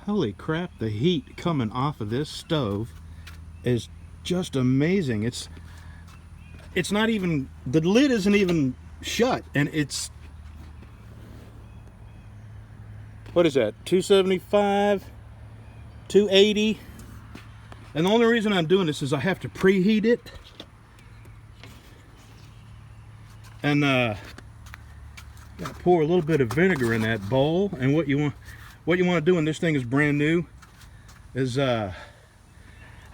Holy crap, the heat coming off of this stove is just amazing. It's not even, the lid isn't even shut, and it's, what is that, 275, 280. And the only reason I'm doing this is I have to preheat it. And gotta pour a little bit of vinegar in that bowl. And what you want to do when this thing is brand new is I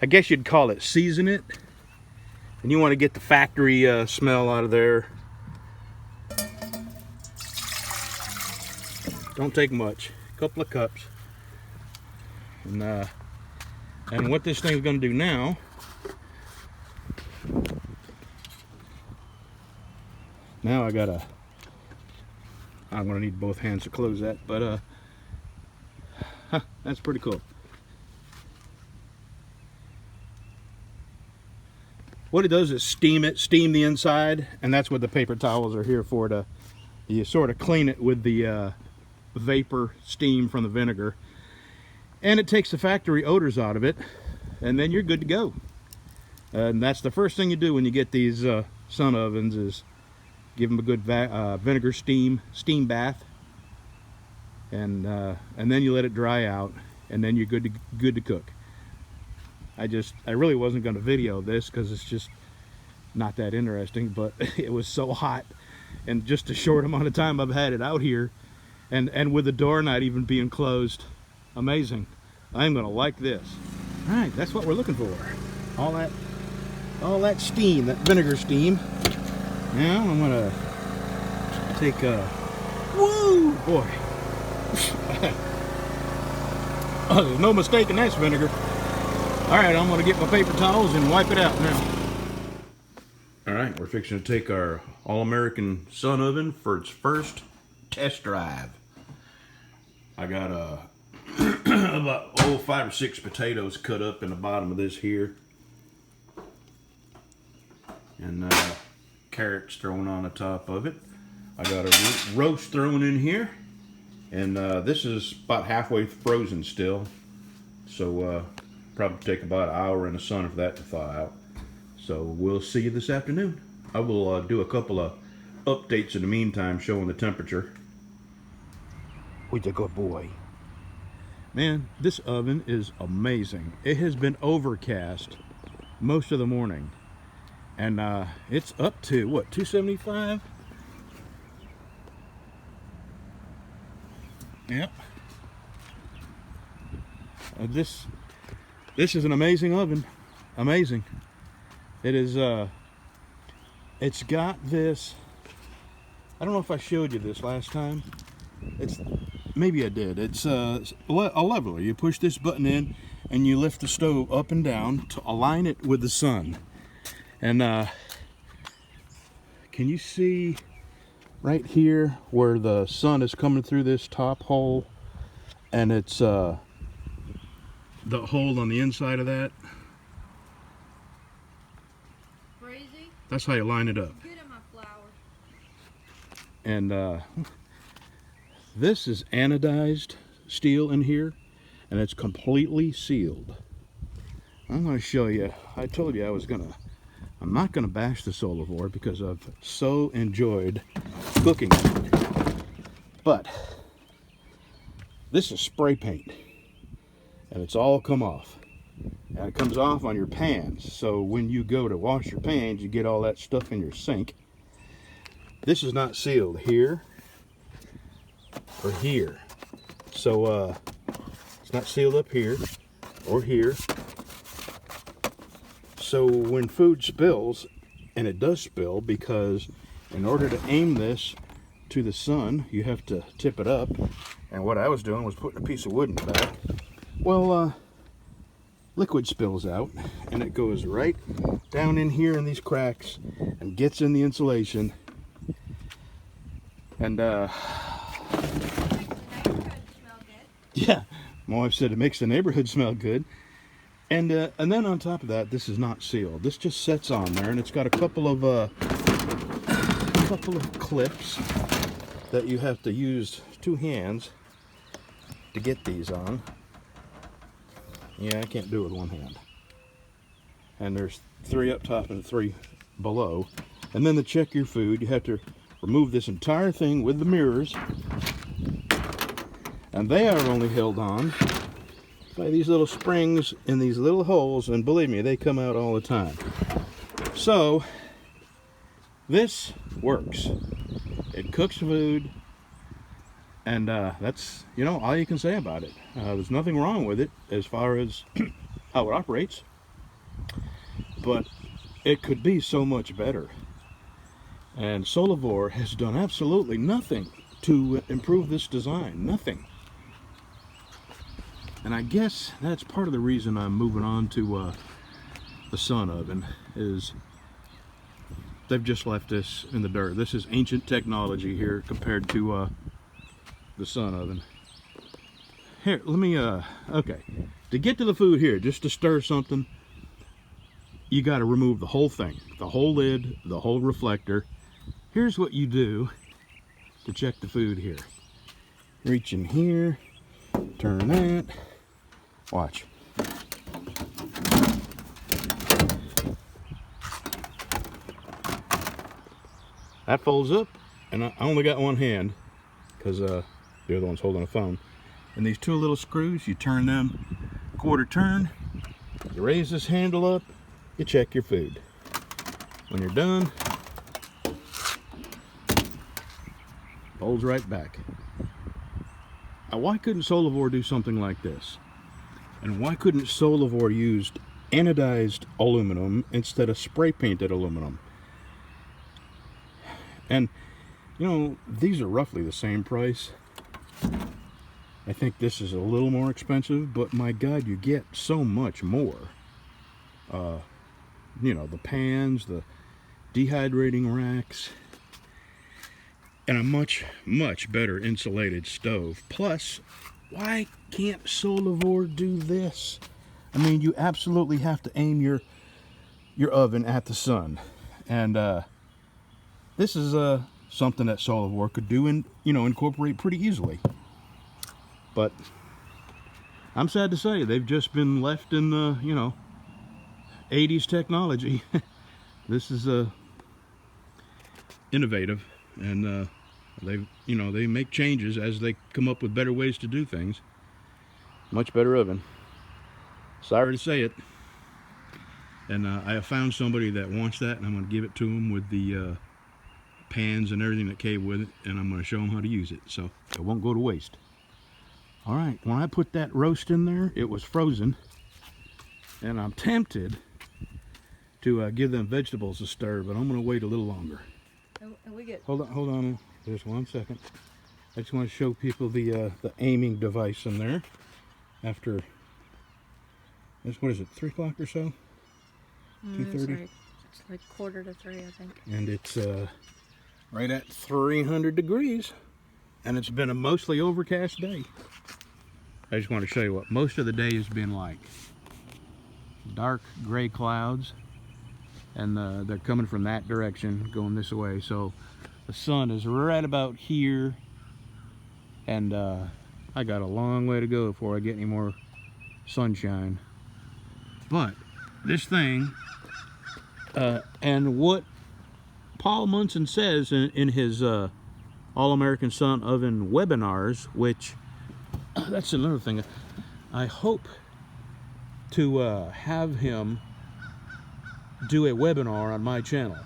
guess you'd call it season it. And you want to get the factory smell out of there. Don't take much, a couple of cups. And what this thing's going to do now, I'm going to need both hands to close that, but that's pretty cool. What it does is steam the inside, and that's what the paper towels are here for. You sort of clean it with the vapor steam from the vinegar, and it takes the factory odors out of it, and then you're good to go. And that's the first thing you do when you get these sun ovens, is give them a good vinegar steam bath, and then you let it dry out, and then you're good to cook. I really wasn't going to video this because it's just not that interesting, but it was so hot, and just a short amount of time I've had it out here, and with the door not even being closed. Amazing. I'm going to like this. All right, that's what we're looking for. All that steam, that vinegar steam. Now I'm going to take woo, boy. Oh, there's no mistaking that's vinegar. All right, I'm going to get my paper towels and wipe it out now. All right, we're fixing to take our All-American Sun Oven for its first test drive. I got about 5 or 6 potatoes cut up in the bottom of this here, and carrots thrown on the top of it. I got a roast thrown in here, and this is about halfway frozen still, so probably take about an hour in the sun for that to thaw out. So we'll see you this afternoon. I will do a couple of updates in the meantime showing the temperature. Who's a good boy? Man, this oven is amazing. It has been overcast most of the morning, and it's up to what, 275? Yep. This is an amazing oven. Amazing. It is, it's got this, I don't know if I showed you this last time. Maybe I did. It's a leveler. You push this button in and you lift the stove up and down to align it with the sun. And can you see right here where the sun is coming through this top hole, and it's the hole on the inside of that? Crazy. That's how you line it up. Good on my flour. And this is anodized steel in here, and it's completely sealed. I'm going to show you. I told you I'm not going to bash the Solavore because I've so enjoyed cooking it. But this is spray paint, and it's all come off. And it comes off on your pans, so when you go to wash your pans, you get all that stuff in your sink. This is not sealed here or here, so it's not sealed up here or here. So when food spills, and it does spill, because in order to aim this to the sun, you have to tip it up. And what I was doing was putting a piece of wood in the back. Well, liquid spills out, and it goes right down in here in these cracks and gets in the insulation. And yeah, my wife said it makes the neighborhood smell good. And then on top of that, this is not sealed. This just sits on there, and it's got a couple of clips that you have to use 2 hands to get these on. Yeah, I can't do it with one hand. And there's 3 up top and 3 below. And then to check your food, you have to remove this entire thing with the mirrors. And they are only held on by these little springs in these little holes, and believe me, they come out all the time. So this works. It cooks food, and that's, you know, all you can say about it. There's nothing wrong with it as far as how it operates, but it could be so much better. And Solavore has done absolutely nothing to improve this design. Nothing. And I guess that's part of the reason I'm moving on to the Sun Oven, is they've just left this in the dirt. This is ancient technology here compared to the Sun Oven. Here, let me, okay. To get to the food here, just to stir something, you got to remove the whole thing. The whole lid, the whole reflector. Here's what you do to check the food here. Reach in here, turn that, watch. That folds up, and I only got one hand because the other one's holding a phone. And these 2 little screws, you turn them quarter turn, you raise this handle up, you check your food. When you're done, folds right back. Now, why couldn't Solavore do something like this? And why couldn't Solavore use anodized aluminum instead of spray painted aluminum? And, you know, these are roughly the same price. I think this is a little more expensive, but my God, you get so much more. You know, the pans, the dehydrating racks, and a much, much better insulated stove. Plus, why can't Solavore do this? I mean, you absolutely have to aim your oven at the sun. And this is something that Solavore could do and, you know, incorporate pretty easily. But I'm sad to say they've just been left in the, you know, 80s technology. This is innovative, and they make changes as they come up with better ways to do things. Much better oven. Sorry to say it. And I have found somebody that wants that, and I'm going to give it to them with the pans and everything that came with it, and I'm going to show them how to use it, so it won't go to waste. All right, when I put that roast in there, it was frozen, and I'm tempted to give them vegetables a stir, but I'm going to wait a little longer. And we get Hold on, just 1 second. I just want to show people the aiming device in there. After, what is it, 3 o'clock or so? 2:30? It's like 2:45, I think. And it's right at 300 degrees, and it's been a mostly overcast day. I just want to show you what most of the day has been like. Dark gray clouds, and they're coming from that direction, going this way. So the sun is right about here, and I got a long way to go before I get any more sunshine. But this thing, and what Paul Munson says in his All-American Sun Oven webinars, which that's another thing. I hope to have him do a webinar on my channel,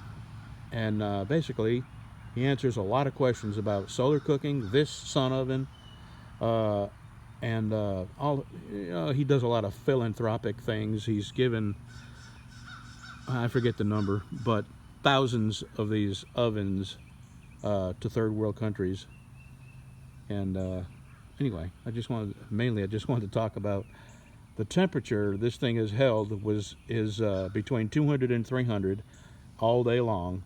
and basically he answers a lot of questions about solar cooking, this sun oven, and all. You know, he does a lot of philanthropic things. He's given, I forget the number, but thousands of these ovens to third world countries. And anyway, I just wanted to talk about the temperature this thing is held is between 200 and 300 all day long,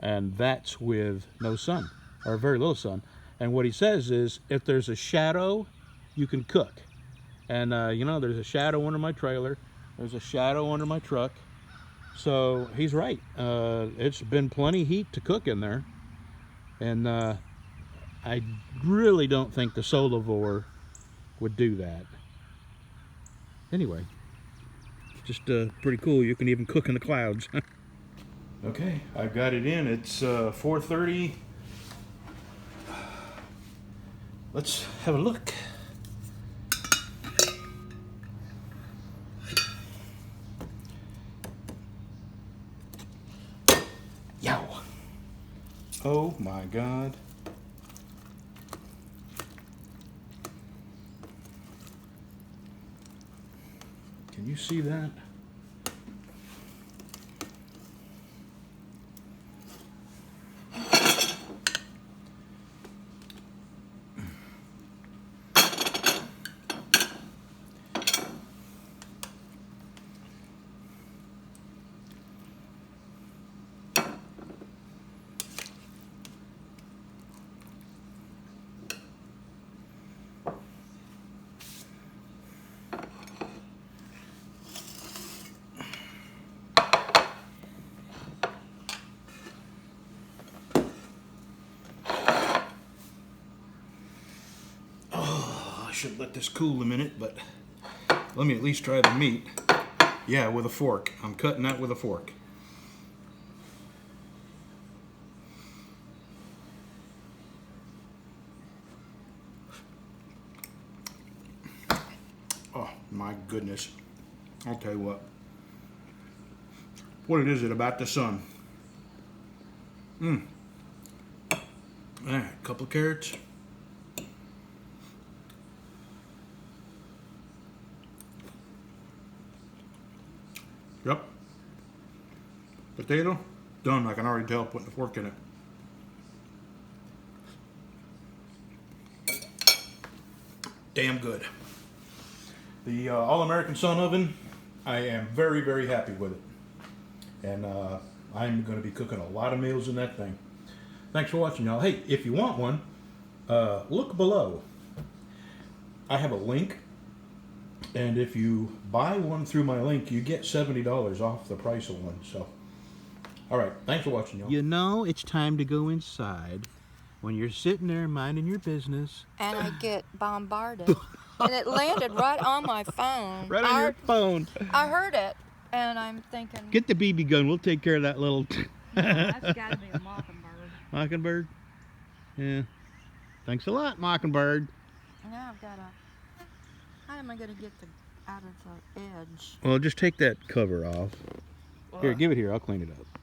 and that's with no sun, or very little sun. And what he says is, if there's a shadow, you can cook. And you know, there's a shadow under my trailer, there's a shadow under my truck, so he's right. It's been plenty heat to cook in there, and I really don't think the Solavore would do that. anyway, just pretty cool. You can even cook in the clouds. Okay, I've got it in. It's 4:30. Let's have a look. Yow! Oh my God. Can you see that? I should let this cool a minute, but let me at least try the meat. Yeah, with a fork. I'm cutting that with a fork. Oh my goodness. I'll tell you what. What is it about the sun? Alright, a couple of carrots. Yep. Potato, done. I can already tell putting the fork in it. Damn good. The All-American Sun Oven, I am very, very happy with it. And I'm going to be cooking a lot of meals in that thing. Thanks for watching, y'all. Hey, if you want one, look below. I have a link. And if you buy one through my link, you get $70 off the price of one. So, all right. Thanks for watching, y'all. You know, it's time to go inside when you're sitting there minding your business. And I get bombarded. And it landed right on my phone. Right on your phone. I heard it, and I'm thinking... Get the BB gun. We'll take care of that little... No, that's got to be a mockingbird. Mockingbird? Yeah. Thanks a lot, Mockingbird. Now I've got to... How am I going to get out of the edge? Well, just take that cover off. Here, give it here. I'll clean it up.